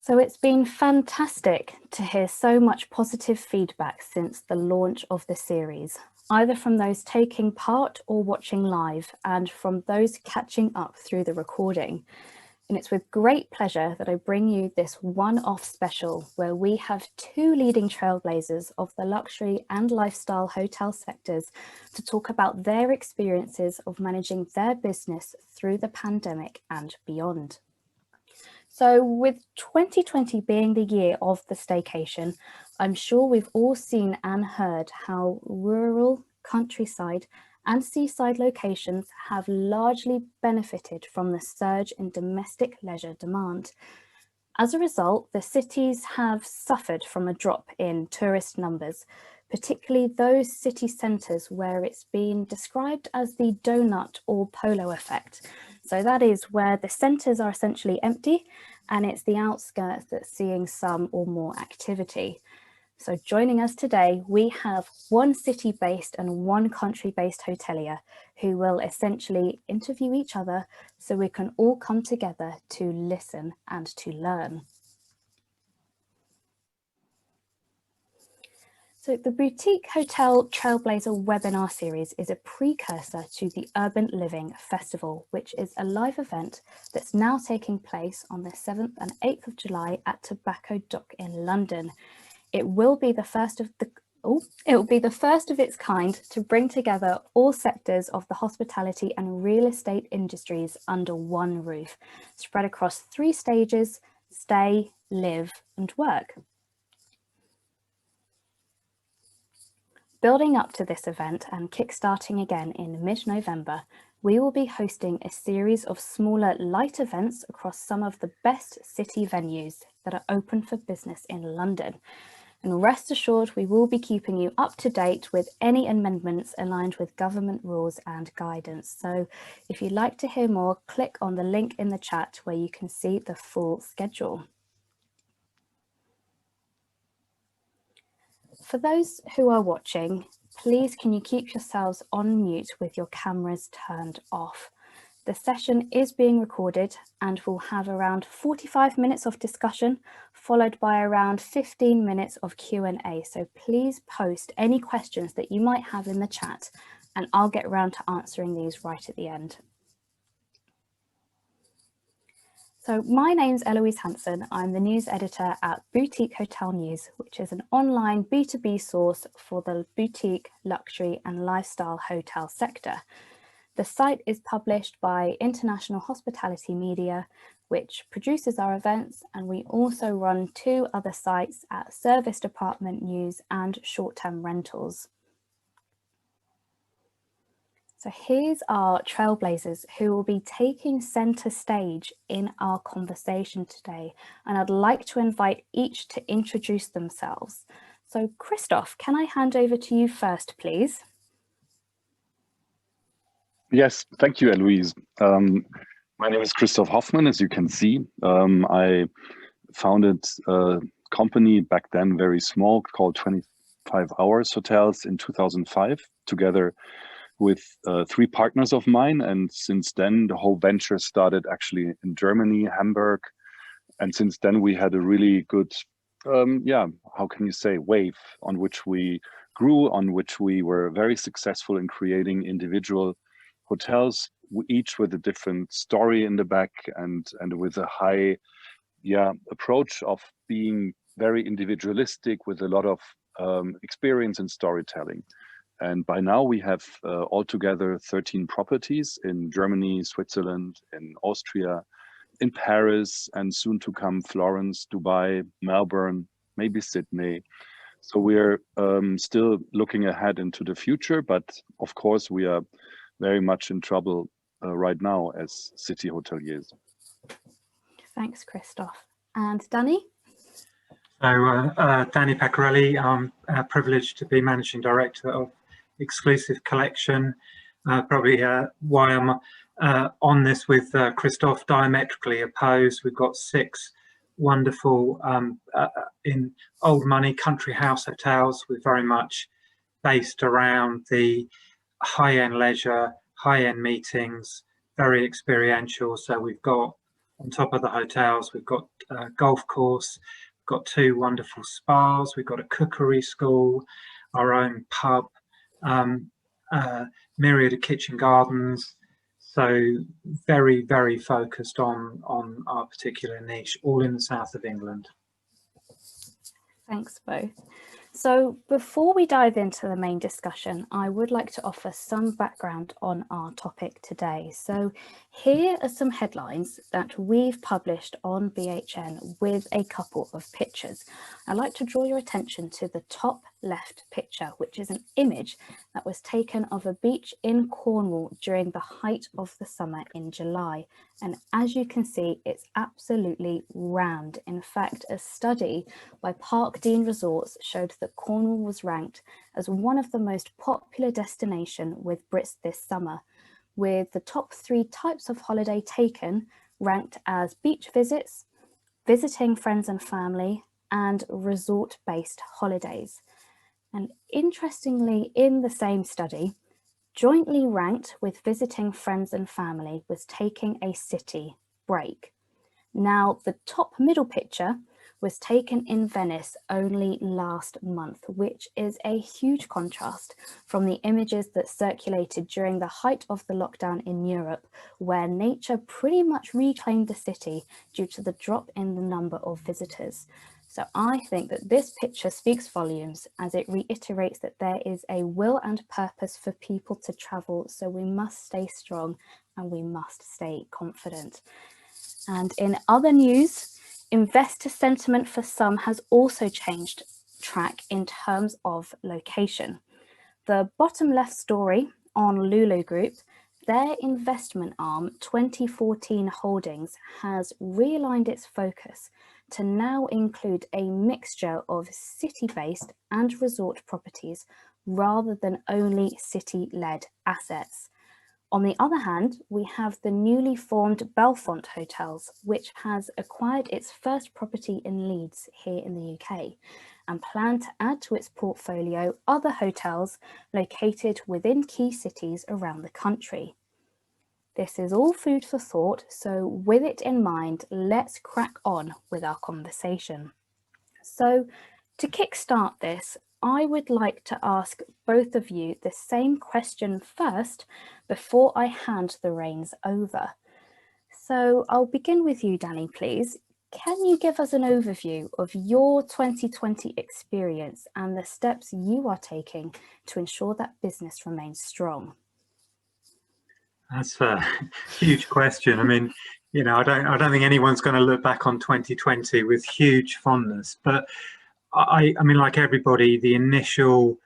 So it's been fantastic to hear so much positive feedback since the launch of the series, either from those taking part or watching live, and from those catching up through the recording. And it's with great pleasure that I bring you this one-off special where we have two leading trailblazers of the luxury and lifestyle hotel sectors to talk about their experiences of managing their business through the pandemic and beyond. So with 2020 being the year of the staycation, I'm sure we've all seen and heard how rural, countryside and seaside locations have largely benefited from the surge in domestic leisure demand. As a result, the cities have suffered from a drop in tourist numbers, particularly those city centres where it's been described as the donut or polo effect. So that is where the centres are essentially empty and it's the outskirts that's seeing some or more activity. So joining us today, we have one city-based and one country-based hotelier who will essentially interview each other so we can all come together to listen and to learn. So the Boutique Hotel Trailblazer Webinar series is a precursor to the Urban Living Festival, which is a live event that's now taking place on the 7th and 8th of July at Tobacco Dock in London. It will be the first of its kind to bring together all sectors of the hospitality and real estate industries under one roof, spread across 3 stages: stay, live and work. Building up to this event and kickstarting again in mid-November, we will be hosting a series of smaller light events across some of the best city venues that are open for business in London. And rest assured, we will be keeping you up to date with any amendments aligned with government rules and guidance. So if you'd like to hear more, click on the link in the chat where you can see the full schedule. For those who are watching, please can you keep yourselves on mute with your cameras turned off. The session is being recorded and will have around 45 minutes of discussion, followed by around 15 minutes of Q&A. So please post any questions that you might have in the chat and I'll get around to answering these right at the end. So my name's Eloise Hanson. I'm the news editor at Boutique Hotel News, which is an online B2B source for the boutique, luxury and lifestyle hotel sector. The site is published by International Hospitality Media, which produces our events, and we also run 2 other sites at Service Department News and Short-Term Rentals. So here's our trailblazers who will be taking centre stage in our conversation today, and I'd like to invite each to introduce themselves. So Kristoff, can I hand over to you first, please? Yes, thank you, Eloise. My name is Christoph Hoffmann, as you can see. I founded a company back then, very small, called 25 Hours Hotels in 2005, together with 3 partners of mine. And since then, the whole venture started actually in Germany, Hamburg. And since then, we had a really good, how can you say, wave on which we grew, on which we were very successful in creating individual hotels, each with a different story in the back and with a high approach of being very individualistic with a lot of experience in storytelling. And by now we have altogether 13 properties in Germany, Switzerland, in Austria, in Paris, and soon to come Florence, Dubai, Melbourne, maybe Sydney. So we're still looking ahead into the future, but of course we are very much in trouble right now as city hoteliers. Thanks, Kristoff. And Danny? So Danny Pecorelli, I'm privileged to be Managing Director of Exclusive Collection. Probably why I'm on this with Kristoff, diametrically opposed. We've got 6 wonderful in old money country house hotels. We're very much based around the high-end leisure, high-end meetings, very experiential. So we've got on top of the hotels, we've got a golf course, we've got 2 wonderful spas, we've got a cookery school, our own pub, myriad of kitchen gardens. So very, very focused on our particular niche, all in the south of England. Thanks both. So before we dive into the main discussion, I would like to offer some background on our topic today. So here are some headlines that we've published on BHN with a couple of pictures. I'd like to draw your attention to the top left picture, which is an image that was taken of a beach in Cornwall during the height of the summer in July. And as you can see, it's absolutely rammed. In fact, a study by Parkdean Resorts showed that Cornwall was ranked as one of the most popular destinations with Brits this summer, with the top 3 types of holiday taken ranked as beach visits, visiting friends and family, and resort-based holidays. And interestingly, in the same study, jointly ranked with visiting friends and family was taking a city break. Now, the top middle picture was taken in Venice only last month, which is a huge contrast from the images that circulated during the height of the lockdown in Europe, where nature pretty much reclaimed the city due to the drop in the number of visitors. So I think that this picture speaks volumes, as it reiterates that there is a will and purpose for people to travel, so we must stay strong and we must stay confident. And in other news, investor sentiment for some has also changed track in terms of location. The bottom left story on Lulu Group, their investment arm 2014 Holdings has realigned its focus to now include a mixture of city-based and resort properties rather than only city-led assets. On the other hand, we have the newly formed Belfont Hotels, which has acquired its first property in Leeds here in the UK and plan to add to its portfolio other hotels located within key cities around the country. This is all food for thought, so with it in mind, let's crack on with our conversation. So to kickstart this, I would like to ask both of you the same question first before I hand the reins over. So I'll begin with you, Danny, please. Can you give us an overview of your 2020 experience and the steps you are taking to ensure that business remains strong? That's a huge question. I mean, you know, I don't think anyone's going to look back on 2020 with huge fondness, but I mean, like everybody, the initial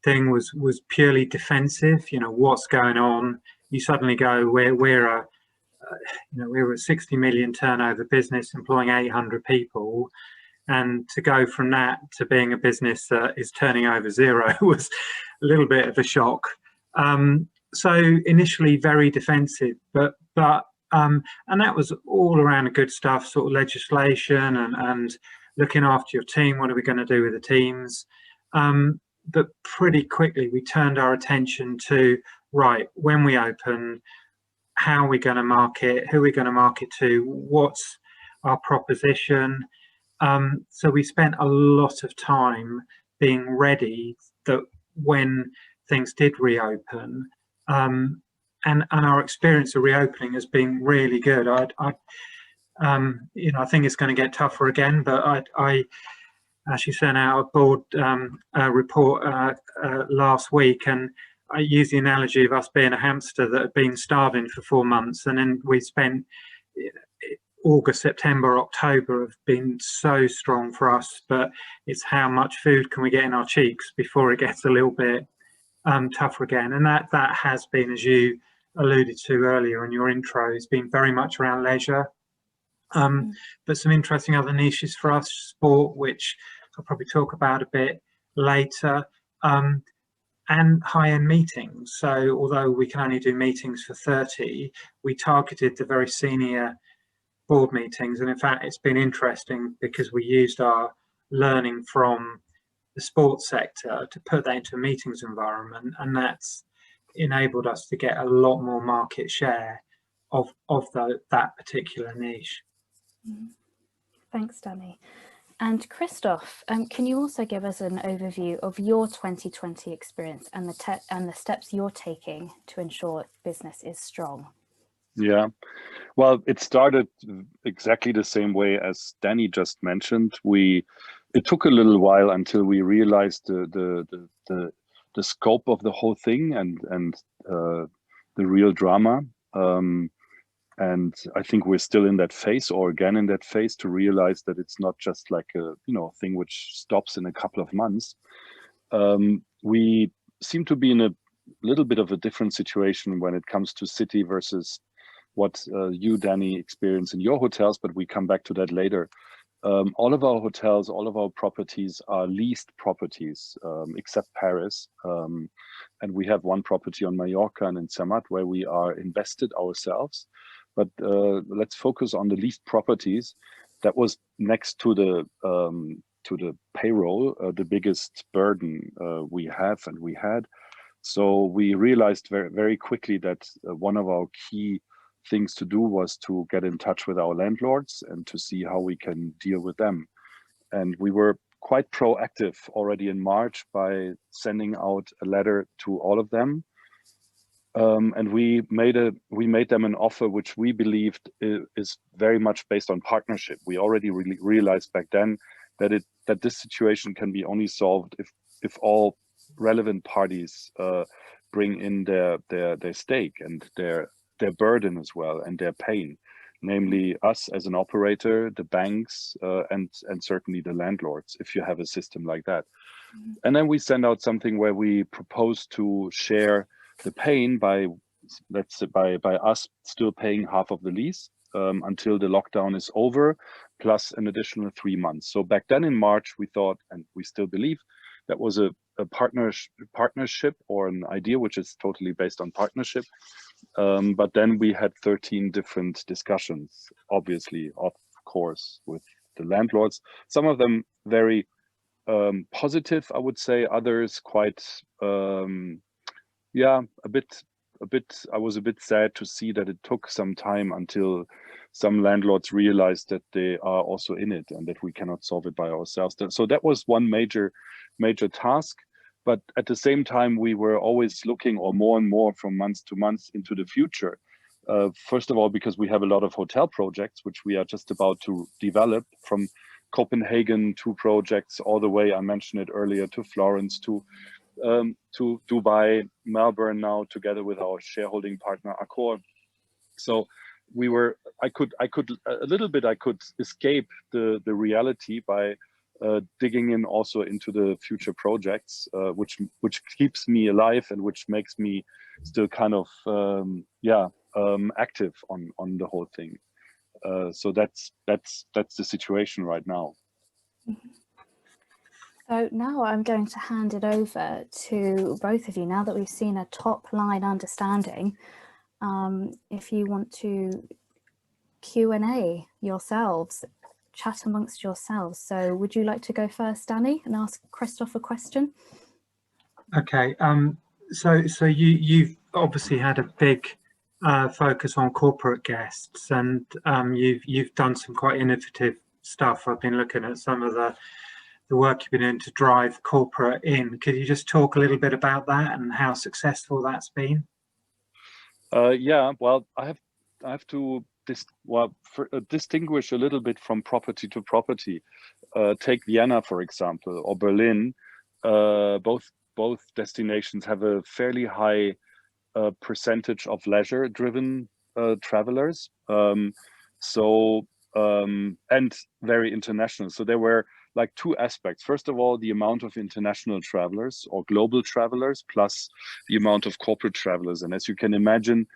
thing was purely defensive. You know, what's going on? You suddenly go, we're a 60 million turnover business employing 800 people, and to go from that to being a business that is turning over 0 was a little bit of a shock. So initially very defensive, but and that was all around the good stuff, sort of legislation and looking after your team. What are we going to do with the teams? But pretty quickly we turned our attention to, right, when we open, how are we going to market? Who are we going to market to? What's our proposition? So we spent a lot of time being ready that when things did reopen, and our experience of reopening has been really good. You know, I think it's going to get tougher again, but I actually sent out a board report last week, and I used the analogy of us being a hamster that had been starving for 4 months, and then we spent August, September, October have been so strong for us, but it's how much food can we get in our cheeks before it gets a little bit tougher again. And that has been, as you alluded to earlier in your intro, it's been very much around leisure, but some interesting other niches for us, sport, which I'll probably talk about a bit later, and high-end meetings. So although we can only do meetings for 30, we targeted the very senior board meetings, and in fact it's been interesting because we used our learning from the sports sector to put that into a meetings environment, and that's enabled us to get a lot more market share that particular niche. Thanks, Danny. And Kristoff, can you also give us an overview of your 2020 experience and the steps you're taking to ensure business is strong? Yeah, well, it started exactly the same way as Danny just mentioned. It took a little while until we realized the scope of the whole thing and the real drama. And I think we're still in that phase, or again in that phase, to realize that it's not just like a thing which stops in a couple of months. We seem to be in a little bit of a different situation when it comes to city versus what you, Danny, experience in your hotels, but we come back to that later. All of our hotels, all of our properties are leased properties, except Paris. And we have one property on Mallorca and in Zermatt where we are invested ourselves. But let's focus on the leased properties. That was next to the payroll, the biggest burden we have and we had. So we realized very, very quickly that one of our key things to do was to get in touch with our landlords and to see how we can deal with them. And we were quite proactive already in March by sending out a letter to all of them. And we made them an offer which we believed is very much based on partnership. We already really realized back then that this situation can be only solved if all relevant parties bring in their stake and their burden as well and their pain, namely us as an operator, the banks, and certainly the landlords, if you have a system like that. And then we send out something where we propose to share the pain by, let's say, by us still paying half of the lease until the lockdown is over, plus an additional 3 months. So back then in March, we thought, and we still believe, that was a partnership or an idea which is totally based on partnership. But then we had 13 different discussions, obviously, of course, with the landlords. Some of them very positive, I would say. Others quite, yeah, a bit. I was a bit sad to see that it took some time until some landlords realized that they are also in it and that we cannot solve it by ourselves. So that was one major task. But at the same time, we were always looking, or more and more from month to month, into the future. First of all, because we have a lot of hotel projects, which we are just about to develop, from Copenhagen to projects all the way, I mentioned it earlier, to Florence, to Dubai, Melbourne now, together with our shareholding partner Accor. So I could a little bit, I could escape the reality by digging in also into the future projects, which keeps me alive and which makes me still kind of active on the whole thing. So that's the situation right now. So now I'm going to hand it over to both of you. Now that we've seen a top line understanding, if you want to Q&A yourselves, chat amongst yourselves. So would you like to go first, Danny, and ask Kristoff a question? Okay, so you've obviously had a big focus on corporate guests, and you've done some quite innovative stuff. I've been looking at some of the work you've been doing to drive corporate in. Could you just talk a little bit about that and how successful that's been? Yeah, well, I have to distinguish a little bit from property to property. Take Vienna, for example, or Berlin. Both destinations have a fairly high percentage of leisure-driven travelers, and very international. So there were like two aspects. First of all, the amount of international travelers or global travelers, plus the amount of corporate travelers. And as you can imagine,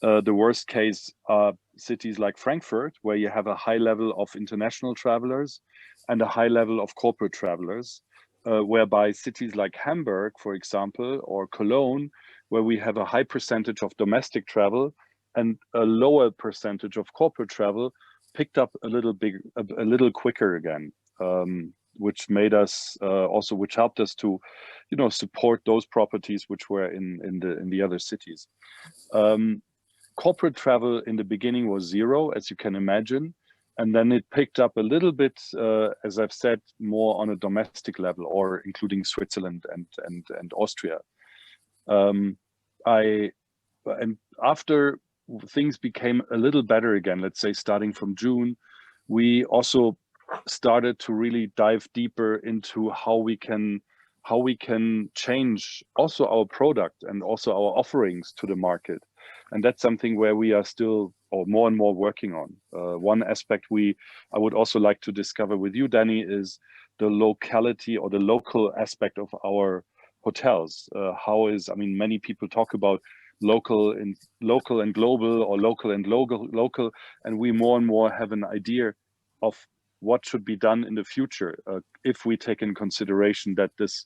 the worst case are cities like Frankfurt, where you have a high level of international travelers and a high level of corporate travelers, whereby cities like Hamburg, for example, or Cologne, where we have a high percentage of domestic travel and a lower percentage of corporate travel, picked up a little quicker again, which made us which helped us to, support those properties which were in the other cities. corporate travel in the beginning was zero, as you can imagine. And then it picked up a little bit, as I've said, more on a domestic level, or including Switzerland and Austria. And after things became a little better again, let's say starting from June, we also started to really dive deeper into how we can change also our product and also our offerings to the market. And that's something where we are still or more and more working on. One aspect I would also like to discover with you, Danny, is the locality or the local aspect of our hotels. I mean, many people talk about local and global, or local and local, and we more and more have an idea of what should be done in the future if we take in consideration that this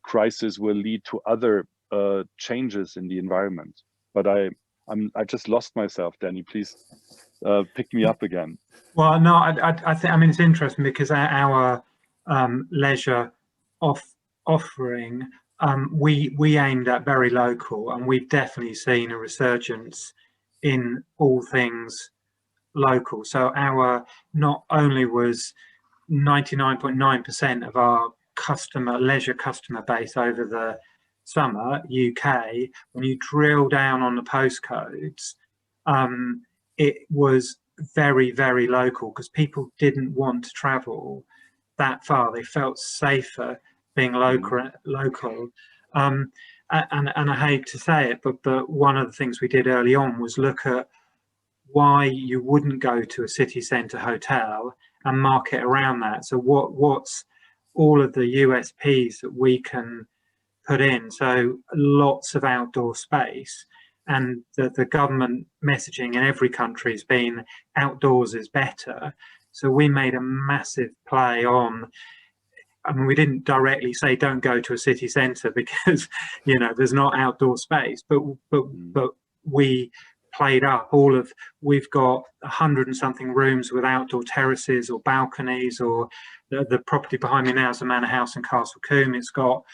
crisis will lead to other changes in the environment. But I just lost myself, Danny. Please pick me up again. Well, no, I think, I mean, it's interesting because our leisure offering, we aimed at very local, and we've definitely seen a resurgence in all things local. So not only was 99.9% of our leisure customer base over the summer UK, when you drill down on the postcodes, it was very, very local, because people didn't want to travel that far. They felt safer being local. And I hate to say it, but one of the things we did early on was look at why you wouldn't go to a city centre hotel and market around that. So what's all of the USPs that we can put in? So lots of outdoor space, and the government messaging in every country has been outdoors is better. So we made a massive play on, I mean, we didn't directly say don't go to a city centre because, you know, there's not outdoor space, but we played up we've got 100 and something rooms with outdoor terraces or balconies, or the property behind me now is a manor house in Castle Combe. It's got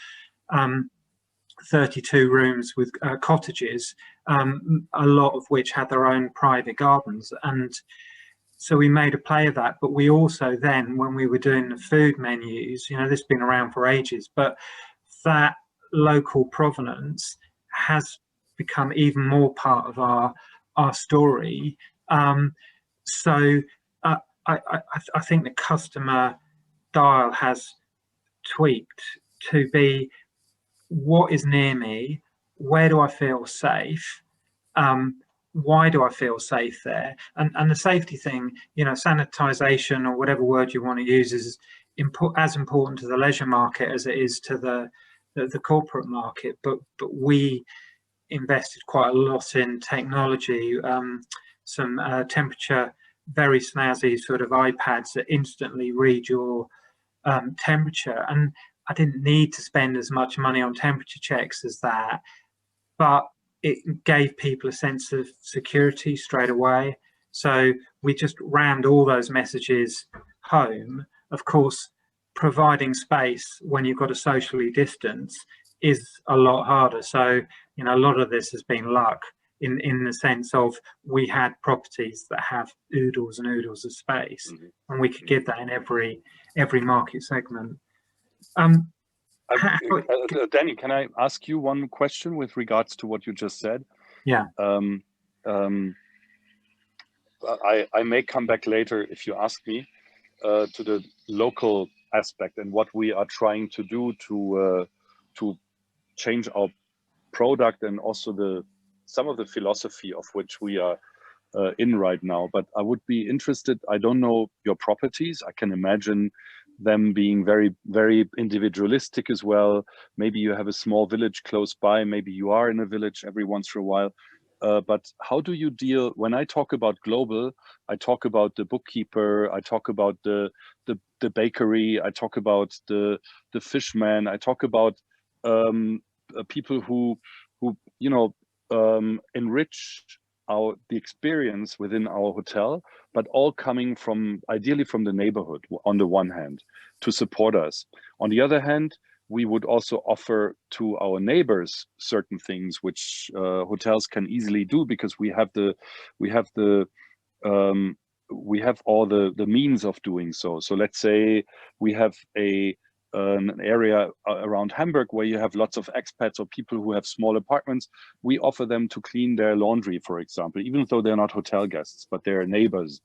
32 rooms with cottages, a lot of which had their own private gardens. And so we made a play of that. But we also then, when we were doing the food menus, you know, this has been around for ages, but that local provenance has become even more part of our story. So I think the customer dial has tweaked to be, what is near me, where do I feel safe, why do I feel safe there? And the safety thing, you know, sanitization or whatever word you want to use, is as important to the leisure market as it is to the corporate market. But we invested quite a lot in technology, some temperature, very snazzy sort of iPads that instantly read your temperature. And I didn't need to spend as much money on temperature checks as that, but it gave people a sense of security straight away. So we just rammed all those messages home. Of course, providing space when you've got to socially distance is a lot harder. So, you know, a lot of this has been luck in the sense of we had properties that have oodles and oodles of space, and we could give that in every market segment. Danny, can I ask you one question with regards to what you just said? Yeah. I may come back later if you ask me to the local aspect and what we are trying to do to change our product, and also some of the philosophy of which we are in right now. But I would be interested, I don't know your properties. I can imagine them being very, very individualistic as well. Maybe you have a small village close by, maybe you are in a village every once in a while. But how do you deal, when I talk about global, I talk about the bookkeeper, I talk about the bakery, I talk about the fishman, I talk about people who you know, enrich the experience within our hotel, but all coming from, ideally from the neighborhood on the one hand, to support us. On the other hand, we would also offer to our neighbors certain things which hotels can easily do, because we have all the means of doing so. So let's say we have an area around Hamburg where you have lots of expats or people who have small apartments. We offer them to clean their laundry, for example, even though they're not hotel guests, but they're neighbors.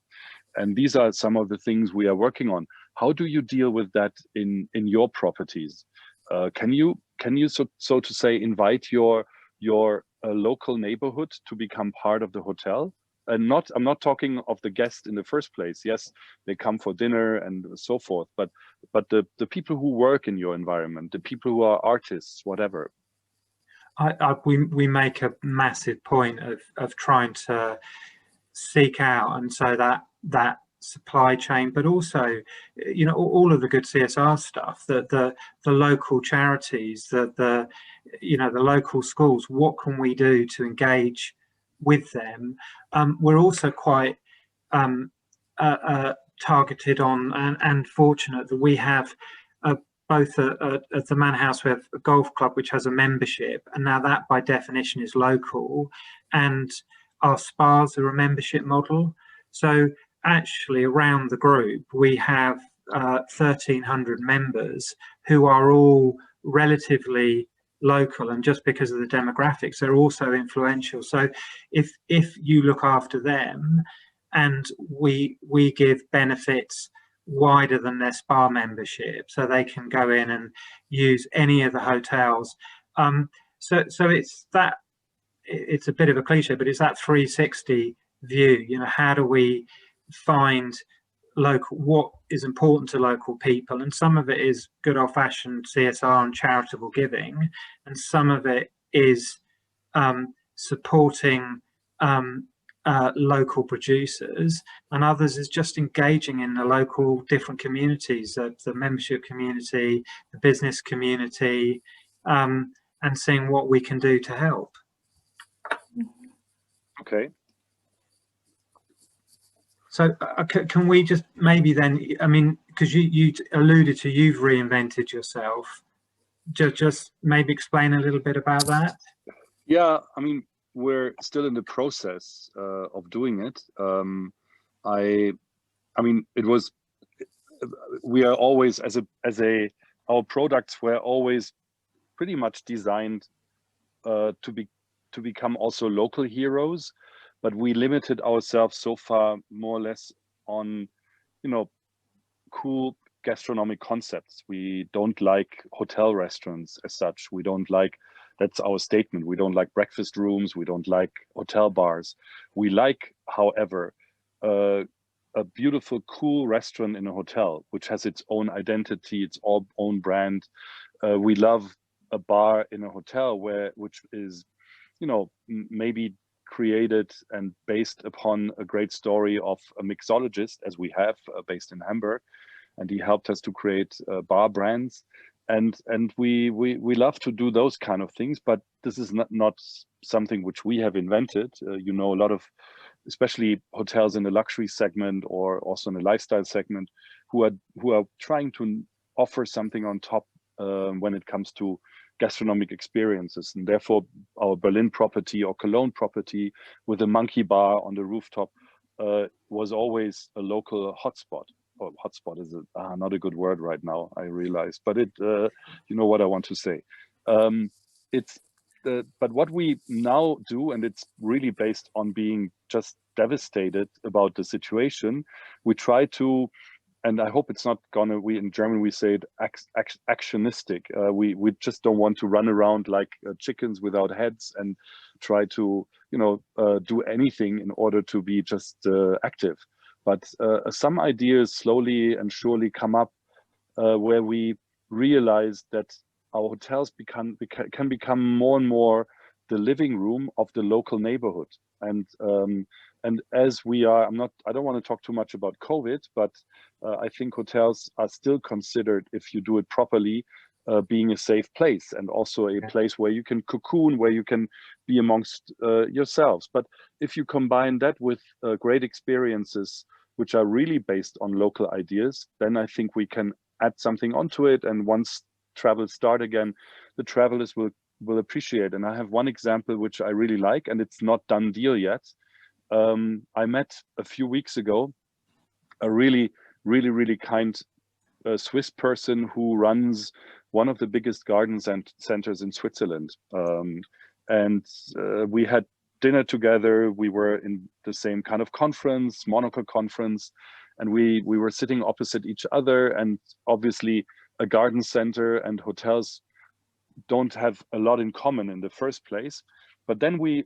And these are some of the things we are working on. How do you deal with that in your properties? Can you so to say invite your local neighborhood to become part of the hotel? And I'm not talking of the guest in the first place. Yes, they come for dinner and so forth, but the people who work in your environment, the people who are artists, whatever. We make a massive point of trying to seek out, and so that supply chain, but also, you know, all of the good CSR stuff, that the local charities, the local schools, what can we do to engage with them? We're also quite targeted on and fortunate that we have both at the Manor House we have a golf club which has a membership, and now that by definition is local, and our spas are a membership model. So actually around the group we have 1,300 members who are all relatively local, and just because of the demographics they're also influential. So if you look after them, and we give benefits wider than their spa membership, so they can go in and use any of the hotels. So it's that, it's a bit of a cliche, but it's that 360 view. You know, how do we find local, what is important to local people? And some of it is good old-fashioned CSR and charitable giving, and some of it is supporting local producers, and others is just engaging in the local different communities, the membership community, the business community, and seeing what we can do to help. Okay. So can we just maybe then, I mean, because you alluded to you've reinvented yourself, just maybe explain a little bit about that? Yeah, I mean, we're still in the process of doing it. I mean, it was, we are always, our products were always pretty much designed to become also local heroes, but we limited ourselves so far more or less on, you know, cool gastronomic concepts. We don't like hotel restaurants as such. We don't like, that's our statement. We don't like breakfast rooms. We don't like hotel bars. We like, however, a beautiful, cool restaurant in a hotel, which has its own identity, its own brand. We love a bar in a hotel which is, you know, maybe created and based upon a great story of a mixologist, as we have based in Hamburg, and he helped us to create bar brands. And we love to do those kind of things, but this is not something which we have invented. You know, a lot of, especially hotels in the luxury segment or also in the lifestyle segment, who are trying to offer something on top when it comes to gastronomic experiences. And therefore our Berlin property or Cologne property with the monkey bar on the rooftop was always a local hotspot. Or hotspot is not a good word right now, I realize, but it you know what I want to say. But what we now do, and it's really based on being just devastated about the situation, we try to, and I hope it's not gonna, we in German we say it actionistic. We just don't want to run around like chickens without heads and try to, you know, do anything in order to be just active. But some ideas slowly and surely come up where we realize that our hotels can become more and more the living room of the local neighborhood. And as we are, I don't want to talk too much about COVID, but I think hotels are still considered, if you do it properly, being a safe place, and also a place where you can cocoon, where you can be amongst yourselves. But if you combine that with great experiences, which are really based on local ideas, then I think we can add something onto it. And once travel start again, the travelers will appreciate. And I have one example which I really like, and it's not done deal yet. I met a few weeks ago a really kind Swiss person who runs one of the biggest garden centers in Switzerland. We had dinner together. We were in the same kind of conference, Monaco conference, and we were sitting opposite each other. And obviously a garden center and hotels don't have a lot in common in the first place. But then we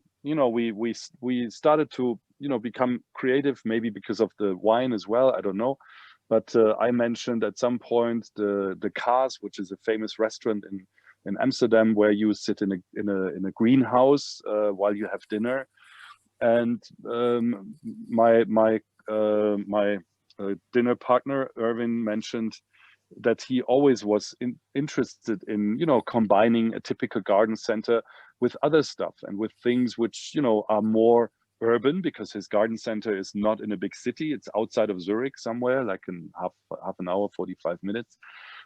started to, become creative, maybe because of the wine as well, I don't know. But I mentioned at some point the Kaas, which is a famous restaurant in Amsterdam, where you sit in a greenhouse while you have dinner. And my dinner partner Irvin mentioned that he always was interested in combining a typical garden center with other stuff and with things which are more urban, because his garden center is not in a big city. It's outside of Zurich somewhere, like in half an hour, 45 minutes.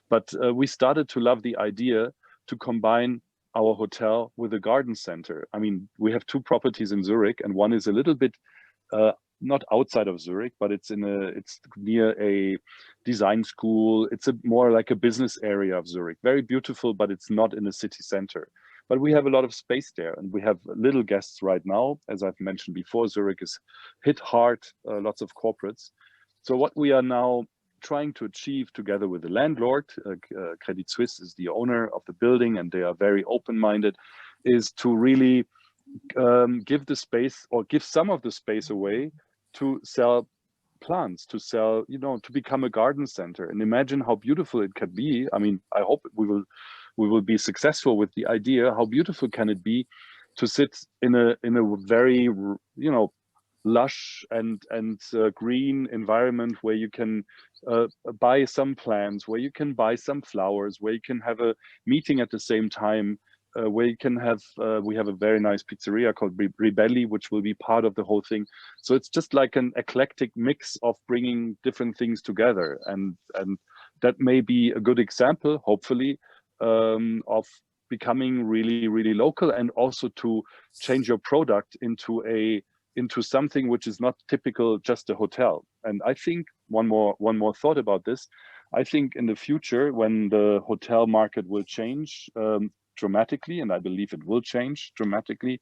But we started to love the idea to combine our hotel with a garden center. I mean, we have 2 properties in Zurich, and one is a little bit not outside of Zurich, but it's near a design school. It's more like a business area of Zurich. Very beautiful, but it's not in a city center. But we have a lot of space there, and we have little guests right now. As I've mentioned before, Zurich is hit hard, lots of corporates. So what we are now trying to achieve together with the landlord, Credit Suisse is the owner of the building, and they are very open-minded, is to really give the space, or give some of the space away to sell plants, to sell, to become a garden center. And imagine how beautiful it can be. I mean, I hope we will be successful with the idea. How beautiful can it be to sit in a very lush and green environment, where you can buy some plants, where you can buy some flowers, where you can have a meeting at the same time, where you can have we have a very nice pizzeria called Ribelli, which will be part of the whole thing. So it's just like an eclectic mix of bringing different things together, and that may be a good example, hopefully, of becoming really local, and also to change your product into something which is not typical, just a hotel. And I think one more thought about this. I think in the future, when the hotel market will change dramatically, and I believe it will change dramatically,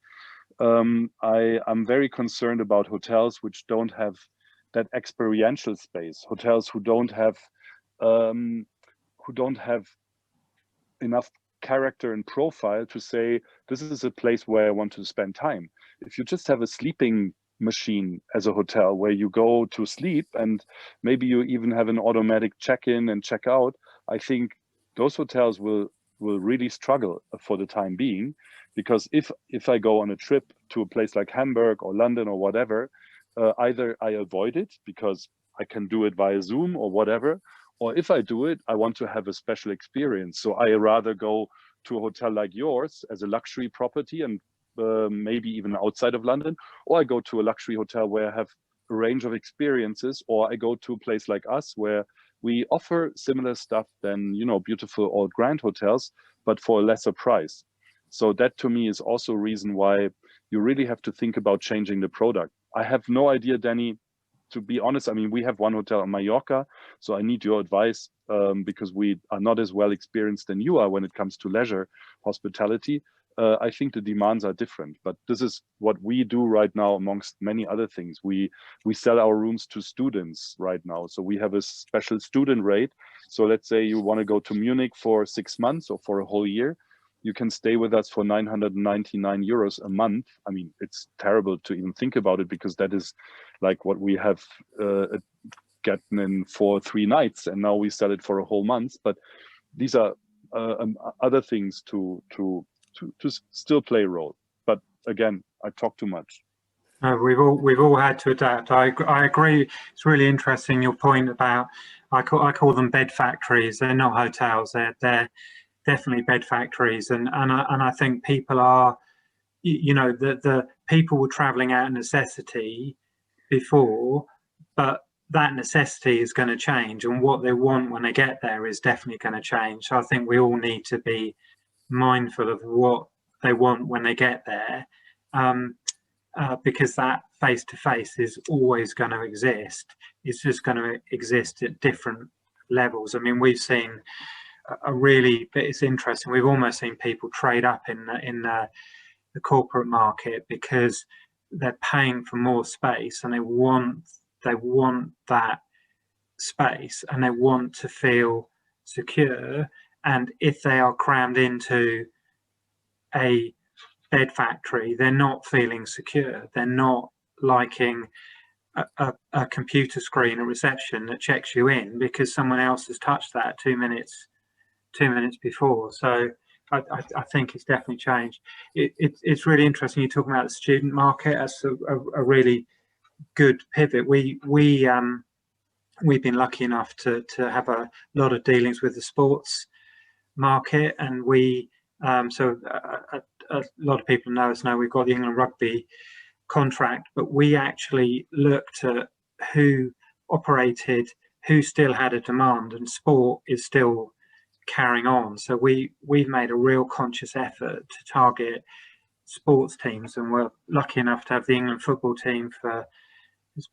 I'm very concerned about hotels which don't have that experiential space, hotels who don't have enough character and profile to say, this is a place where I want to spend time. If you just have a sleeping machine as a hotel where you go to sleep, and maybe you even have an automatic check-in and check-out, I think those hotels will really struggle for the time being. Because if I go on a trip to a place like Hamburg or London or whatever, either I avoid it because I can do it via Zoom or whatever, or if I do it, I want to have a special experience. So I rather go to a hotel like yours as a luxury property, and maybe even outside of London, or I go to a luxury hotel where I have a range of experiences, or I go to a place like us where we offer similar stuff than, beautiful old grand hotels, but for a lesser price. So that to me is also a reason why you really have to think about changing the product. I have no idea, Danny, to be honest. I mean, we have one hotel on Mallorca, so I need your advice, because we are not as well experienced than you are when it comes to leisure hospitality. I think the demands are different, but this is what we do right now, amongst many other things. We sell our rooms to students right now. So we have a special student rate. So let's say you want to go to Munich for 6 months or for a whole year, you can stay with us for 999 euros a month. I mean, it's terrible to even think about it, because that is like what we have gotten in for 3 nights, and now we sell it for a whole month. But these are other things to still play a role. But again, I talk too much. We've all had to adapt. I agree. It's really interesting, your point about, I call them bed factories. They're not hotels. They're definitely bed factories. And I think people are, the people were traveling out of necessity before, but that necessity is going to change, and what they want when they get there is definitely going to change. So I think we all need to be mindful of what they want when they get there, because that face-to-face is always going to exist. It's just going to exist at different levels. I mean, we've seen it's interesting, we've almost seen people trade up in the corporate market because they're paying for more space, and they want that space, and they want to feel secure. And if they are crammed into a bed factory, they're not feeling secure. They're not liking a computer screen, a reception that checks you in because someone else has touched that 2 minutes before. So I think it's definitely changed. It's really interesting you're talking about the student market as a really good pivot. We've been lucky enough to have a lot of dealings with the sports market, and a lot of people know us now. We've got the England Rugby contract, but we actually looked at who operated, who still had a demand, and sport is still carrying on. So we've made a real conscious effort to target sports teams, and we're lucky enough to have the England football team for,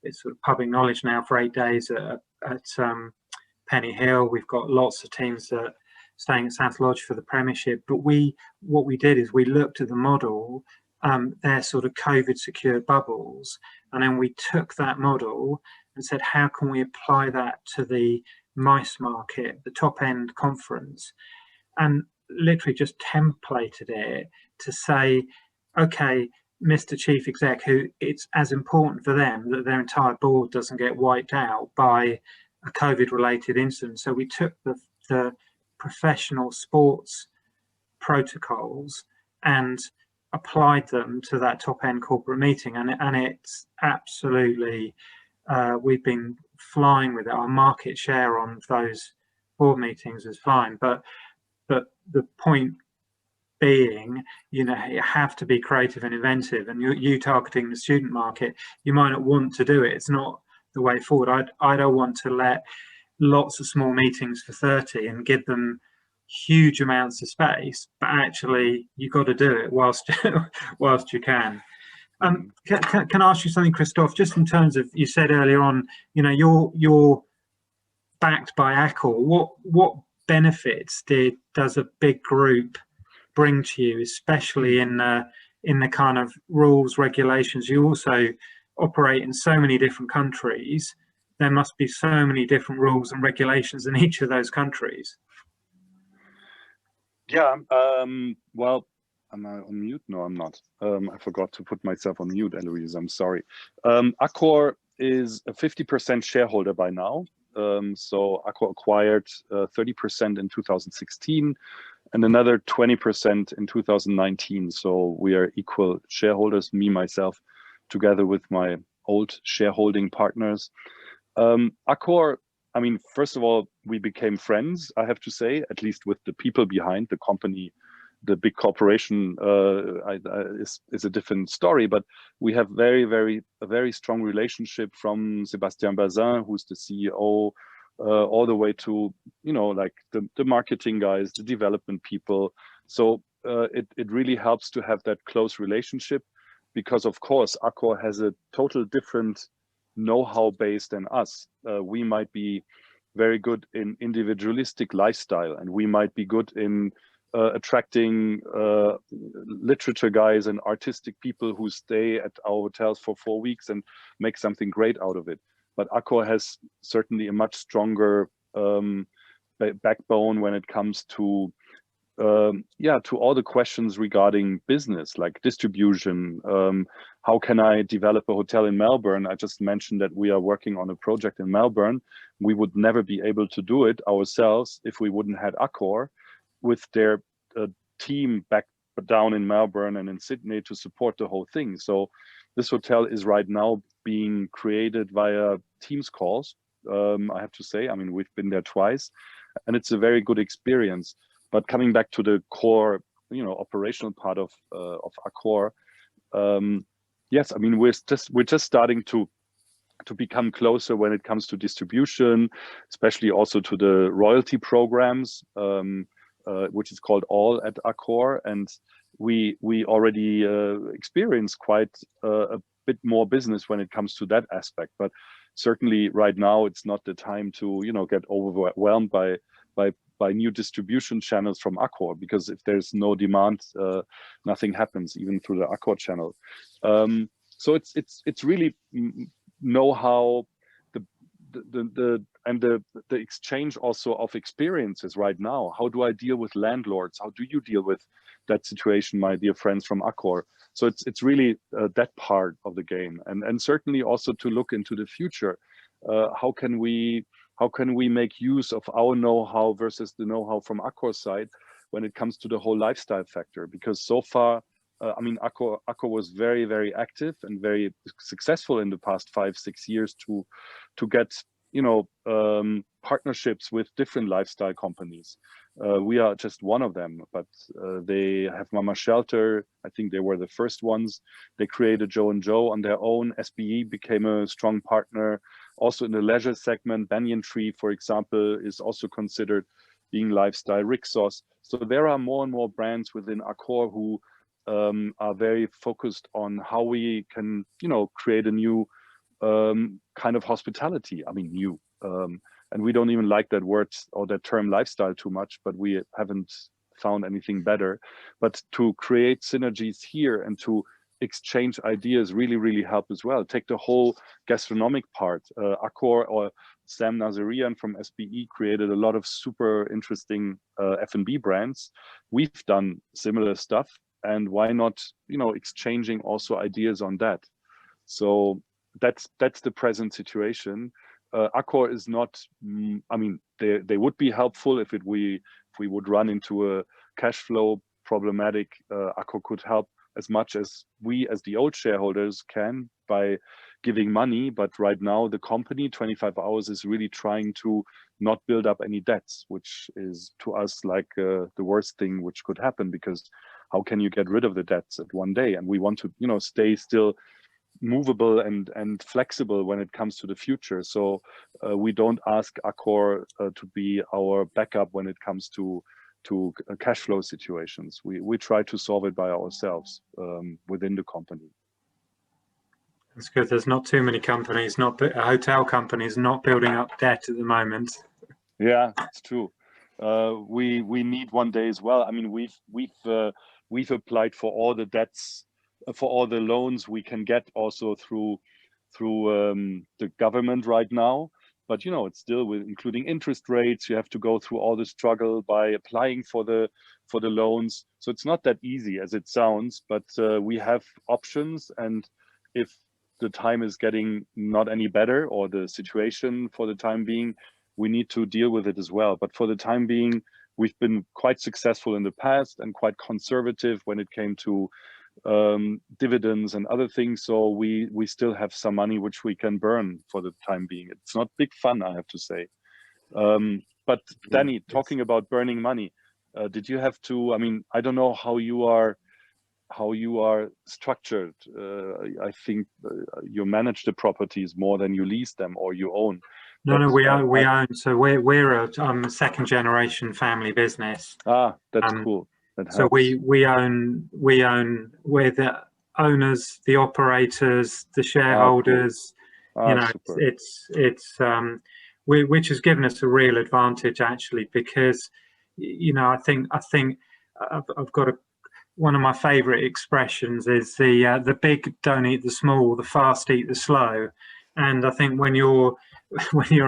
it's sort of public knowledge now, for 8 days at Penny Hill. We've got lots of teams that staying at South Lodge for the Premiership. But what we did is we looked at the model, their sort of COVID secure bubbles, and then we took that model and said, how can we apply that to the MICE market, the top end conference, and literally just templated it to say, okay, Mr. Chief Exec, who it's as important for them that their entire board doesn't get wiped out by a COVID related incident. So we took the professional sports protocols and applied them to that top end corporate meeting, and it's absolutely, we've been flying with it. Our market share on those board meetings is flying, but the point being, you have to be creative and inventive, and you targeting the student market, you might not want to do it. It's not the way forward. I don't want to let lots of small meetings for 30 and give them huge amounts of space, but actually you've got to do it whilst you can. Can I ask you something, Kristoff, just in terms of, you said earlier on, you're backed by Accor. What benefits does a big group bring to you, especially in the kind of rules, regulations? You also operate in so many different countries. There must be so many different rules and regulations in each of those countries. Yeah, well, am I on mute? No, I'm not. I forgot to put myself on mute, Eloise, I'm sorry. Accor is a 50% shareholder by now. So Accor acquired 30% in 2016 and another 20% in 2019. So we are equal shareholders, me, myself, together with my old shareholding partners. Accor, I mean, first of all, we became friends, I have to say, at least with the people behind the company. The big corporation is a different story, but we have a very strong relationship from Sébastien Bazin, who's the CEO, all the way to, like the marketing guys, the development people. So it really helps to have that close relationship, because of course, Accor has a total different know-how base than us. We might be very good in individualistic lifestyle, and we might be good in attracting literature guys and artistic people who stay at our hotels for 4 weeks and make something great out of it. But Accor has certainly a much stronger backbone when it comes to to all the questions regarding business, like distribution. How can I develop a hotel in Melbourne? I just mentioned that we are working on a project in Melbourne. We would never be able to do it ourselves if we wouldn't have Accor with their team back down in Melbourne and in Sydney to support the whole thing. So this hotel is right now being created via Teams calls. I have to say, I mean, we've been there twice, and it's a very good experience. But coming back to the core, operational part of Accor, yes, I mean, we're just starting to become closer when it comes to distribution, especially also to the royalty programs, which is called All at Accor. And we already experience quite a bit more business when it comes to that aspect. But certainly right now, it's not the time to, you know, get overwhelmed by new distribution channels from Accor, because if there's no demand, nothing happens, even through the Accor channel. So it's really know-how, the exchange also of experiences right now. How do I deal with landlords? How do you deal with that situation, my dear friends from Accor? So it's really that part of the game, and certainly also to look into the future. How can we make use of our know-how versus the know-how from Accor's side when it comes to the whole lifestyle factor? Because so far, I mean, Accor was very, very active and very successful in the past 5-6 years to get, you know, partnerships with different lifestyle companies. We are just one of them, but they have Mama Shelter. I think they were the first ones. They created Joe & Joe on their own. SBE became a strong partner. Also in the leisure segment, Banyan Tree, for example, is also considered being lifestyle. Rixos. So there are more and more brands within Accor who are very focused on how we can, you know, create a new kind of hospitality. I mean, new, and we don't even like that word or that term lifestyle too much, but we haven't found anything better. But to create synergies here and to exchange ideas really help as well. Take the whole gastronomic part. Accor or Sam Nazarian from SBE created a lot of super interesting F&B brands. We've done similar stuff. And why not, you know, exchanging also ideas on that? So that's the present situation. Accor is not. I mean, they would be helpful if we would run into a cash flow problematic. Accor could help as much as we, as the old shareholders, can by giving money. But right now, the company 25 Hours is really trying to not build up any debts, which is to us like the worst thing which could happen, because how can you get rid of the debts at one day? And we want to, you know, stay still movable and flexible when it comes to the future. So we don't ask Accor to be our backup when it comes to cash flow situations. We try to solve it by ourselves within the company. That's good. There's not too many companies, hotel companies, not building up debt at the moment. Yeah, it's true. We need one day as well. I mean, we've applied for all the debts, for all the loans we can get also through the government right now. But you know, it's still with including interest rates. You have to go through all the struggle by applying for the loans. So it's not that easy as it sounds. But we have options, and if the time is getting not any better, or the situation for the time being, we need to deal with it as well. But for the time being, we've been quite successful in the past and quite conservative when it came to dividends and other things. So we still have some money which we can burn for the time being. It's not big fun, I have to say. But Danny, talking about burning money, did you have to? I mean, I don't know how you are structured. I think you manage the properties more than you lease them or you own. No, we own. So we're a second generation family business. Ah, that's cool. That helps. So we own. We're the owners, the operators, the shareholders. Cool. You know, super. it's which has given us a real advantage actually, because you know I think I've got one of my favorite expressions is the big don't eat the small, the fast eat the slow. And I think when you're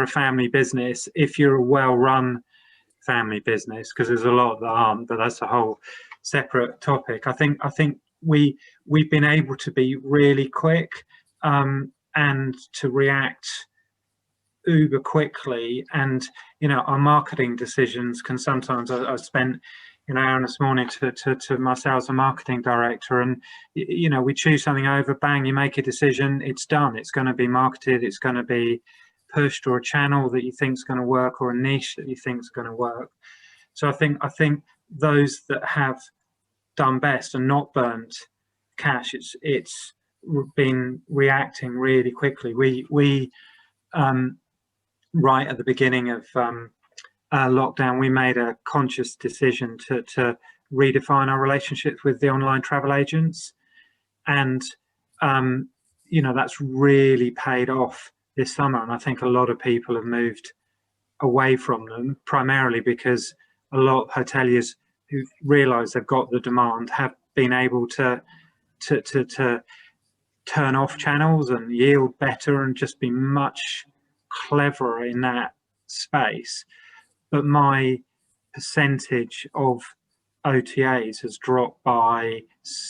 a family business, if you're a well-run family business, because there's a lot that aren't, but that's a whole separate topic. I think we've been able to be really quick and to react uber quickly, and you know our marketing decisions can sometimes. I spent an hour this morning to my sales and marketing director, and you know we choose something over, bang, you make a decision, it's done, it's going to be marketed, it's going to be pushed, or a channel that you think is going to work, or a niche that you think is going to work. So I think those that have done best and not burnt cash, it's been reacting really quickly. We right at the beginning of lockdown, we made a conscious decision to redefine our relationships with the online travel agents, and you know, that's really paid off this summer. And I think a lot of people have moved away from them, primarily because a lot of hoteliers who realise they've got the demand have been able to turn off channels and yield better and just be much cleverer in that space. But my percentage of OTAs has dropped by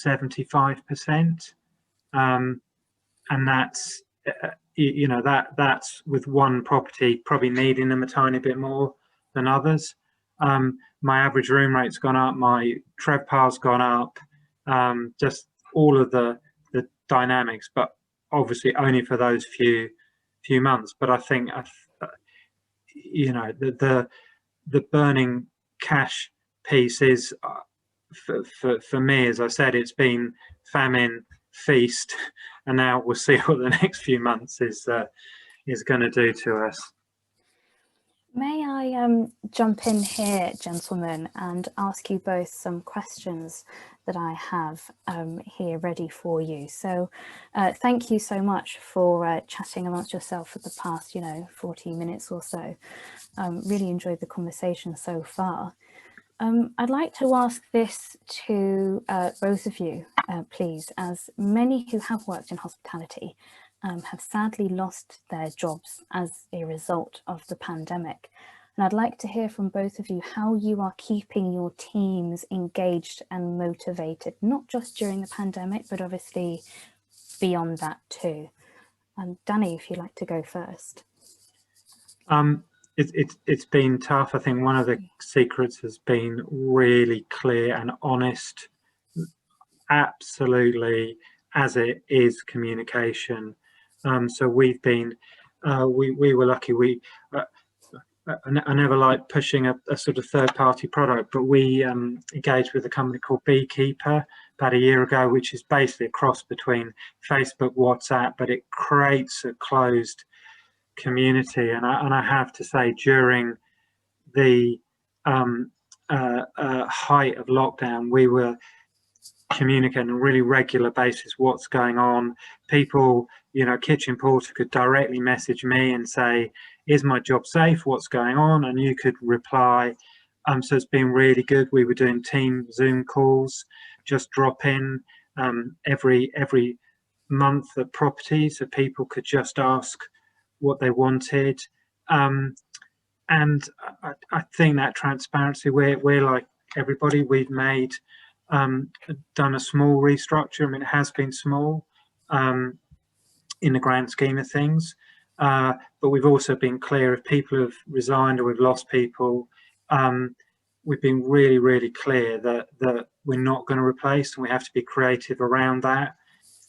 75%, and that's you know, that's with one property probably needing them a tiny bit more than others. My average room rate's gone up, my TrevPAR's gone up, just all of the dynamics, but obviously only for those few months. But I think you know, the burning cash piece is for me, as I said, it's been famine, feast, and now we'll see what the next few months is going to do to us. May I jump in here, gentlemen, and ask you both some questions that I have here ready for you. So thank you so much for chatting amongst yourself for the past, you know, 40 minutes or so. Really enjoyed the conversation so far. I'd like to ask this to both of you, please, as many who have worked in hospitality have sadly lost their jobs as a result of the pandemic. And I'd like to hear from both of you how you are keeping your teams engaged and motivated, not just during the pandemic, but obviously beyond that too. Danny, if you'd like to go first. It's been tough. I think one of the secrets has been really clear and honest, absolutely as it is, communication. So we've been, we were lucky. I never liked pushing a sort of third-party product, but we engaged with a company called Beekeeper about a year ago, which is basically a cross between Facebook, WhatsApp, but it creates a closed community. And I have to say, during the height of lockdown, we were communicating on a really regular basis what's going on. People, you know, Kitchen Porter could directly message me and say, is my job safe, what's going on, and you could reply. So it's been really good. We were doing team Zoom calls, just drop in every month at property, so people could just ask what they wanted. And I think that transparency, we're like everybody, we've made done a small restructure. I mean, it has been small in the grand scheme of things, but we've also been clear if people have resigned or we've lost people, we've been really clear that we're not going to replace, and we have to be creative around that,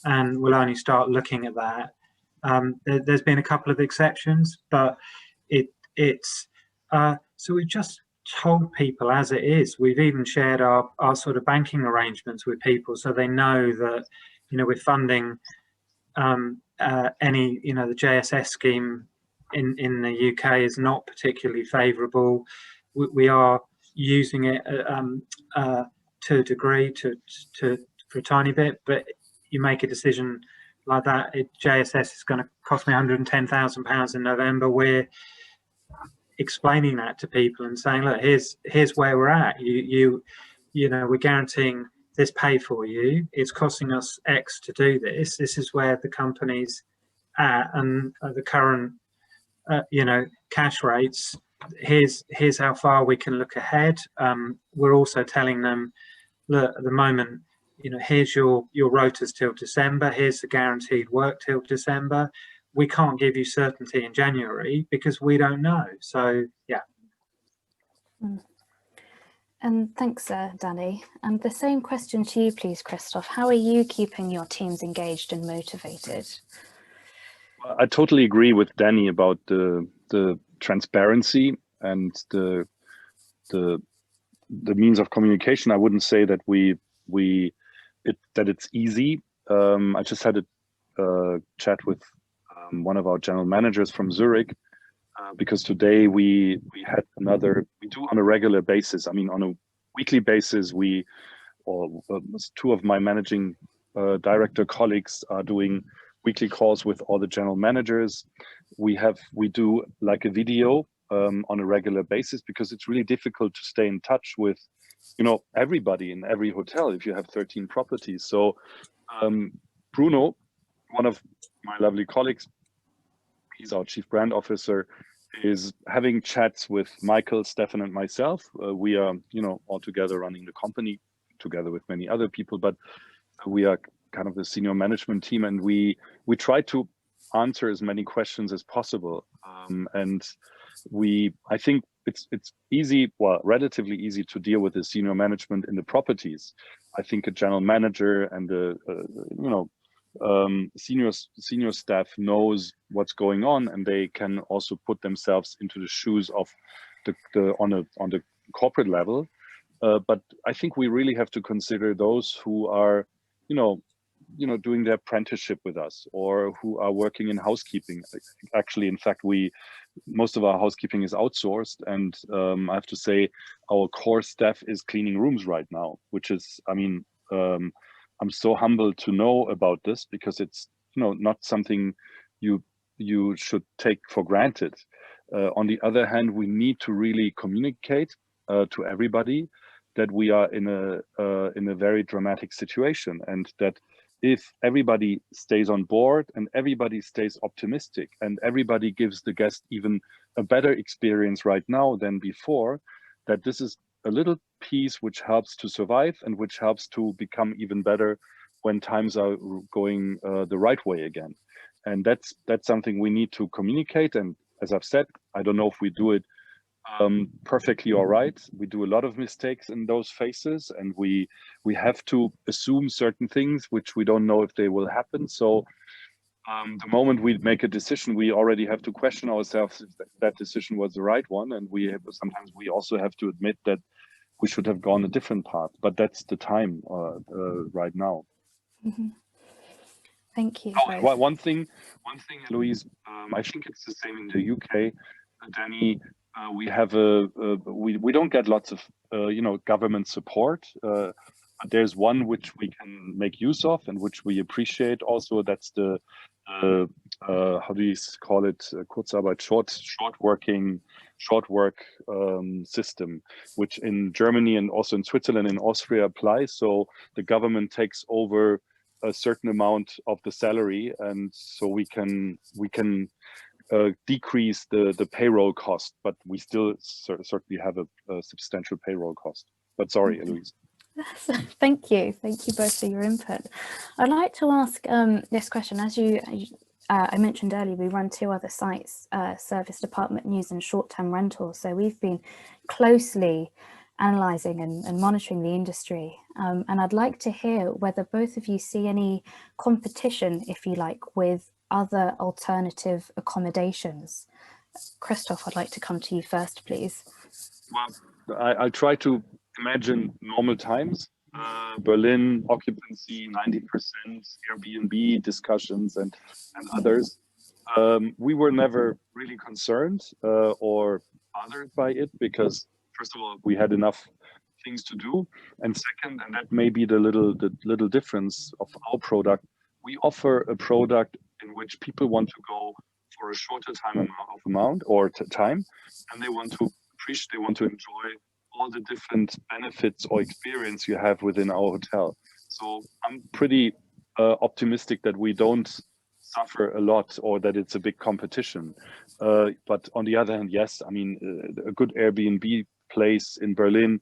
and we'll only start looking at that. There's been a couple of exceptions, but it's so we've just told people as it is. We've even shared our sort of banking arrangements with people, so they know that, you know, we're funding any, you know, the JSS scheme in the UK is not particularly favourable. We are using it to a degree, for a tiny bit, but you make a decision like that, JSS is going to cost me £110,000 in November. We're explaining that to people and saying, look, here's where we're at. You know, we're guaranteeing this pay for you. It's costing us X to do this. This is where the company's at, and the current you know, cash rates. Here's how far we can look ahead. We're also telling them, look, at the moment, you know, here's your rotas till December. Here's the guaranteed work till December. We can't give you certainty in January because we don't know. So yeah. And thanks, Danny. And the same question to you, please, Kristoff. How are you keeping your teams engaged and motivated? I totally agree with Danny about the transparency and the means of communication. I wouldn't say that that it's easy. I just had a chat with one of our general managers from Zurich, because today we do on a regular basis. I mean, on a weekly basis, two of my managing director colleagues are doing weekly calls with all the general managers. We do like a video on a regular basis, because it's really difficult to stay in touch with, you know, everybody in every hotel if you have 13 properties. So Bruno, one of my lovely colleagues, he's our chief brand officer, is having chats with Michael, Stefan, and myself. We are, you know, all together running the company together with many other people, but we are kind of the senior management team, and we try to answer as many questions as possible. And I think it's easy, well, relatively easy to deal with the senior management in the properties. I think a general manager and senior staff knows what's going on, and they can also put themselves into the shoes of on the corporate level. But I think we really have to consider those who are, you know, doing their apprenticeship with us, or who are working in housekeeping. Actually, in fact, most of our housekeeping is outsourced, and I have to say our core staff is cleaning rooms right now, which is, I mean, I'm so humbled to know about this, because it's, you know, not something you should take for granted. On the other hand, we need to really communicate to everybody that we are in a very dramatic situation, and that if everybody stays on board and everybody stays optimistic and everybody gives the guest even a better experience right now than before, that this is a little piece which helps to survive and which helps to become even better when times are going the right way again. And that's something we need to communicate. And as I've said, I don't know if we do it perfectly all right. We do a lot of mistakes in those phases, and we have to assume certain things which we don't know if they will happen. So the moment we make a decision, we already have to question ourselves if that decision was the right one, and sometimes we also have to admit that we should have gone a different path. But that's the time right now. Mm-hmm. Thank you. Oh, one thing, Louise. I think it's the same in the UK, Danny. We have we don't get lots of government support. But there's one which we can make use of and which we appreciate also. That's the how do you call it? Kurzarbeit, short work system, which in Germany and also in Switzerland and Austria applies. So the government takes over a certain amount of the salary, and so we can decrease the payroll cost, but we still certainly have a substantial payroll cost. But sorry, Eloise. Thank you both for your input. I'd like to ask this question. As I mentioned earlier, we run two other sites, Service Department News and Short-Term Rentals. So we've been closely analysing and monitoring the industry. And I'd like to hear whether both of you see any competition, if you like, with other alternative accommodations. Kristoff, I'd like to come to you first, please. Well, I try to imagine normal times. Berlin occupancy 90%, Airbnb discussions and others. We were never really concerned or bothered by it, because first of all, we had enough things to do, and second, and that may be the little difference of our product, we offer a product in which people want to go for a shorter time and they want to appreciate, they want to enjoy all the different benefits or experience you have within our hotel. So I'm pretty optimistic that we don't suffer a lot, or that it's a big competition. But on the other hand, yes, I mean, a good Airbnb place in Berlin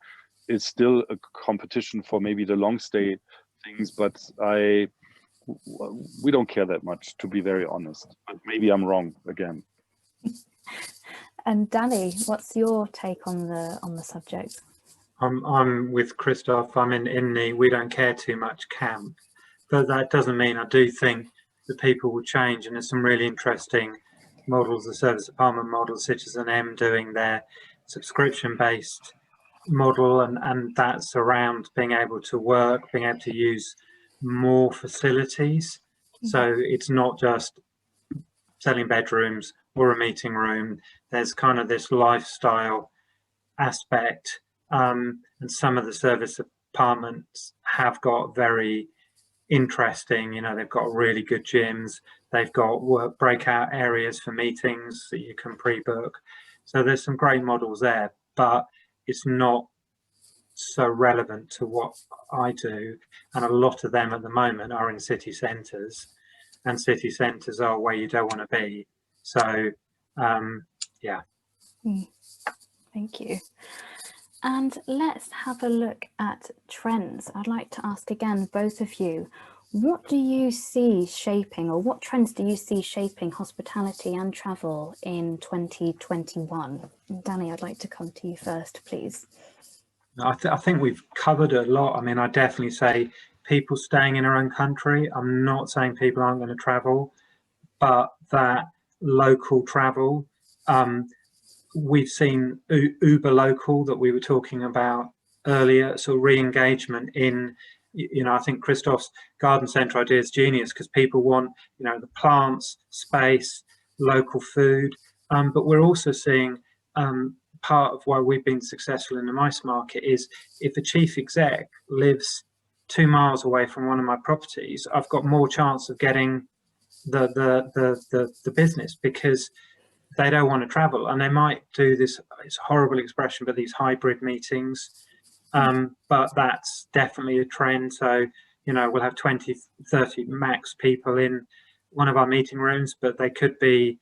is still a competition for maybe the long stay things, but we don't care that much, to be very honest. But maybe I'm wrong again. And Danny, what's your take on the subject? I'm with Kristoff. I'm in the we don't care too much camp, but that doesn't mean I do think that people will change, and there's some really interesting models, the service department models, such as an M doing their subscription-based model, and that's around being able to work, being able to use more facilities. So it's not just selling bedrooms or a meeting room. There's kind of this lifestyle aspect, and some of the service apartments have got very interesting, you know, they've got really good gyms, they've got work breakout areas for meetings that you can pre-book. So there's some great models there, but it's not so relevant to what I do, and a lot of them at the moment are in city centres, and city centres are where you don't want to be. So yeah. Thank you. And let's have a look at trends. I'd like to ask again, both of you, what do you see shaping, or what trends do you see shaping hospitality and travel in 2021? Danny, I'd like to come to you first, please. I think we've covered a lot. I mean, I definitely say people staying in their own country. I'm not saying people aren't going to travel, but that local travel, we've seen Uber local that we were talking about earlier, so re-engagement in, you know, I think Kristoff's garden centre idea is genius, because people want, you know, the plants, space, local food, but we're also seeing part of why we've been successful in the mice market is if a chief exec lives 2 miles away from one of my properties, I've got more chance of getting the business, because they don't want to travel, and they might do this, it's a horrible expression, but these hybrid meetings, but that's definitely a trend. So, you know, we'll have 20, 30 max people in one of our meeting rooms, but they could be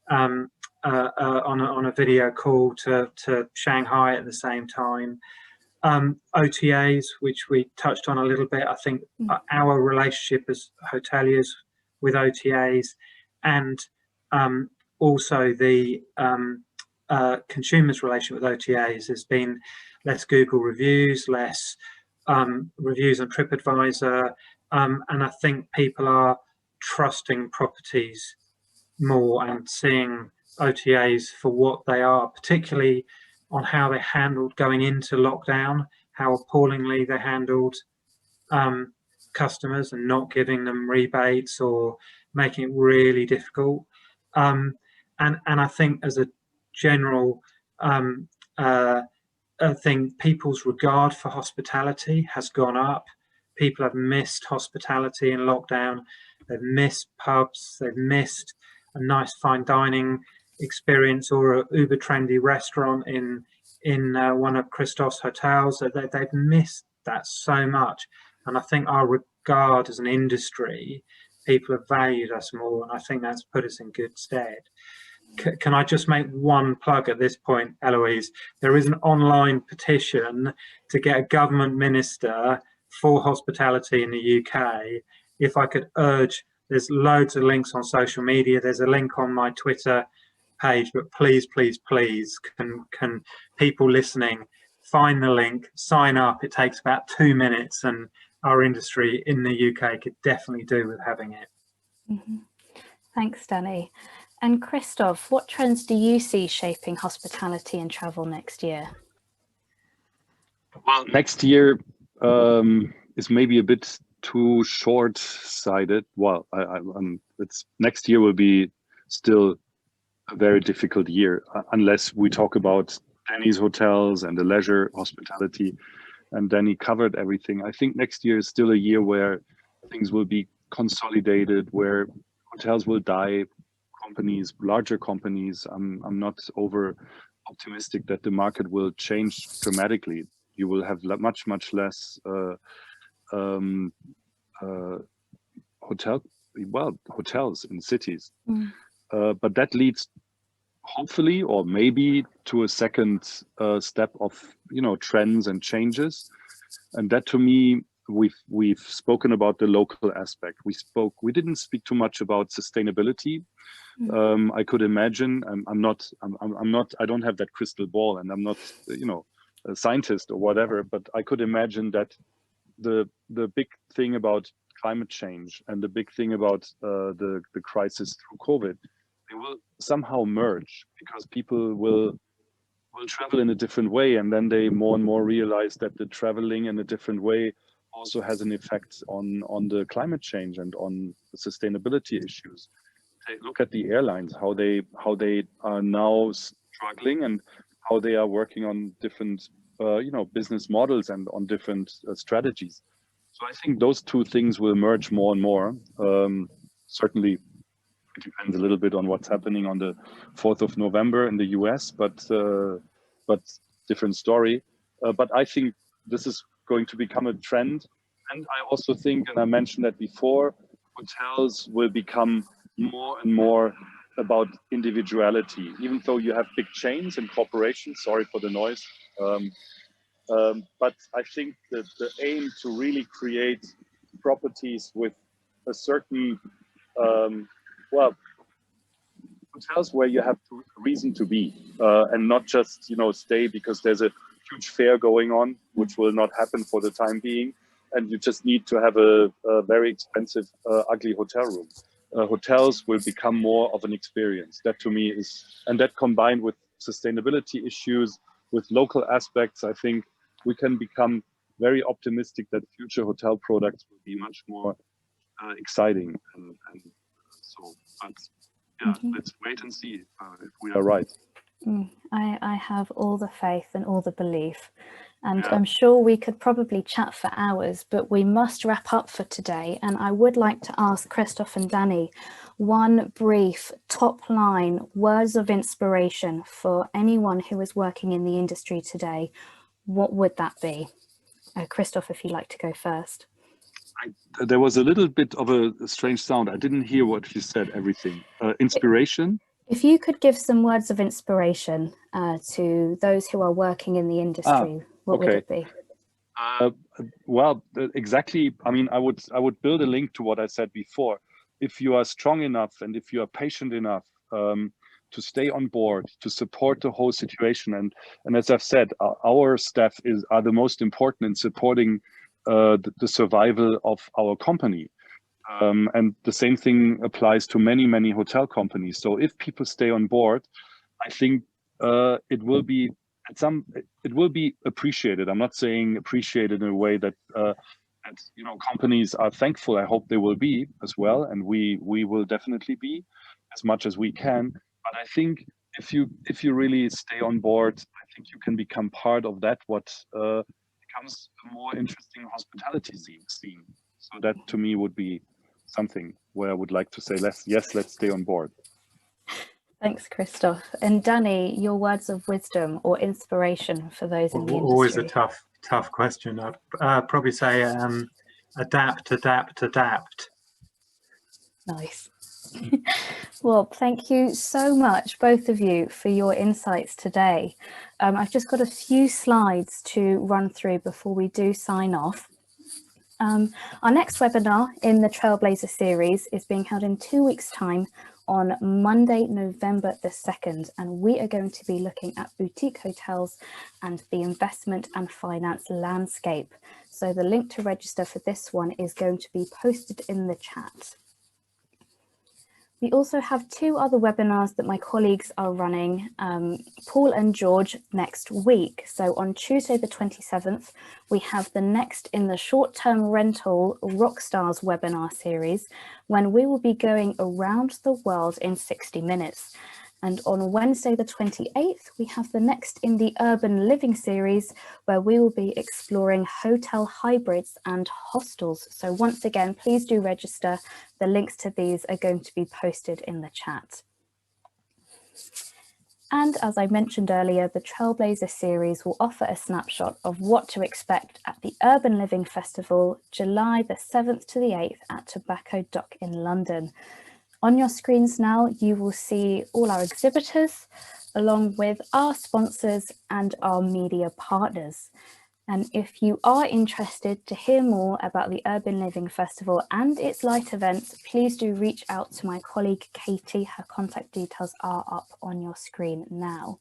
on a video call to Shanghai at the same time. OTAs, which we touched on a little bit, I think our relationship as hoteliers with OTAs, and also the consumers' relationship with OTAs has been less Google reviews, less reviews on TripAdvisor, and I think people are trusting properties more and seeing OTAs for what they are, particularly on how they handled going into lockdown, how appallingly they handled customers and not giving them rebates or making it really difficult. And I think as a general thing, people's regard for hospitality has gone up. People have missed hospitality in lockdown. They've missed pubs. They've missed a nice fine dining experience or a uber trendy restaurant in one of Kristoff's hotels. They've missed that so much. And I think our regard as an industry, people have valued us more, and I think that's put us in good stead. Can I just make one plug at this point, Eloise? There is an online petition to get a government minister for hospitality in the UK. If I could urge, there's loads of links on social media. There's a link on my Twitter page, but please, please, please, can people listening find the link, sign up. It takes about 2 minutes, and our industry in the UK could definitely do with having it. Thanks, Danny. And Kristoff, what trends do you see shaping hospitality and travel next year? Well, next year is maybe a bit too short-sighted. Well, next year will be still a very difficult year, unless we talk about Danny's hotels and the leisure hospitality, and Danny covered everything. I think next year is still a year where things will be consolidated, where hotels will die, companies, larger companies. I'm not over optimistic that the market will change dramatically. You will have much less hotels in cities, but that leads hopefully, or maybe, to a second step of, you know, trends and changes. And that, to me, we've spoken about the local aspect. We didn't speak too much about sustainability. I could imagine, I don't have that crystal ball, and I'm not, you know, a scientist or whatever, but I could imagine that the big thing about climate change and the big thing about the crisis through COVID, they will somehow merge, because people will travel in a different way, and then they more and more realize that the traveling in a different way also has an effect on the climate change and on the sustainability issues. Look at the airlines, how they are now struggling and how they are working on different business models and on different strategies. So I think those two things will merge more and more. Certainly, it depends a little bit on what's happening on the 4th of November in the US, but different story. But I think this is going to become a trend. And I also think, and I mentioned that before, hotels will become more and more about individuality, even though you have big chains and corporations. Sorry for the noise. But I think that the aim to really create properties with a certain, hotels where you have reason to be, and not just, stay because there's a huge fair going on, which will not happen for the time being. And you just need to have a very expensive, ugly hotel room. Hotels will become more of an experience. That to me is, and that combined with sustainability issues, with local aspects, I think we can become very optimistic that future hotel products will be much more exciting. And so, but yeah, let's wait and see if we are right. I have all the faith and all the belief. And I'm sure we could probably chat for hours, but we must wrap up for today. And I would like to ask Christoph and Danny one brief top line words of inspiration for anyone who is working in the industry today. What would that be? Christoph, if you'd like to go first. There was a little bit of a strange sound. I didn't hear what you said, everything. Inspiration? If you could give some words of inspiration to those who are working in the industry, what would it be? Well, exactly. I mean, I would build a link to what I said before. If you are strong enough and if you are patient enough to stay on board, to support the whole situation, and as I've said, our staff are the most important in supporting the survival of our company. And the same thing applies to many hotel companies. So if people stay on board, I think it will be appreciated. I'm not saying appreciated in a way that companies are thankful. I hope they will be as well, and we will definitely be as much as we can. But I think if you really stay on board, I think you can become part of that. What becomes a more interesting hospitality scene. So that to me would be something where I would like to say, let's stay on board. Thanks, Christoph. And Danny, your words of wisdom or inspiration for those in the industry? Always a tough question. I'd probably say adapt. Nice. Well, thank you so much, both of you, for your insights today. I've just got a few slides to run through before we do sign off. Our next webinar in the Trailblazer series is being held in 2 weeks' time on Monday, November the 2nd, and we are going to be looking at boutique hotels and the investment and finance landscape. So the link to register for this one is going to be posted in the chat. We also have 2 other webinars that my colleagues are running, Paul and George, next week. So on Tuesday the 27th, we have the next in the short-term rental Rockstars webinar series, when we will be going around the world in 60 minutes. And on Wednesday the 28th, we have the next in the urban living series, where we will be exploring hotel hybrids and hostels. So once again, please do register. The links to these are going to be posted in the chat. And as I mentioned earlier, the Trailblazer series will offer a snapshot of what to expect at the Urban Living Festival, July the 7th to the 8th at Tobacco Dock in London. On your screens now, you will see all our exhibitors, along with our sponsors and our media partners. And if you are interested to hear more about the Urban Living Festival and its light events, please do reach out to my colleague Katie. Her contact details are up on your screen now.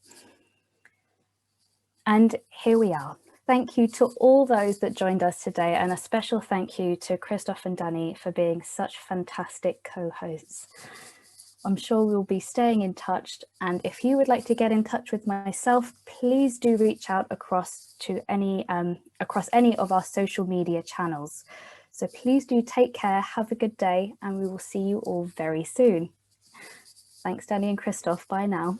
And here we are. Thank you to all those that joined us today, and a special thank you to Christoph and Danny for being such fantastic co-hosts. I'm sure we'll be staying in touch. And if you would like to get in touch with myself, please do reach out across any of our social media channels. So please do take care, have a good day, and we will see you all very soon. Thanks, Danny and Kristoff. Bye now.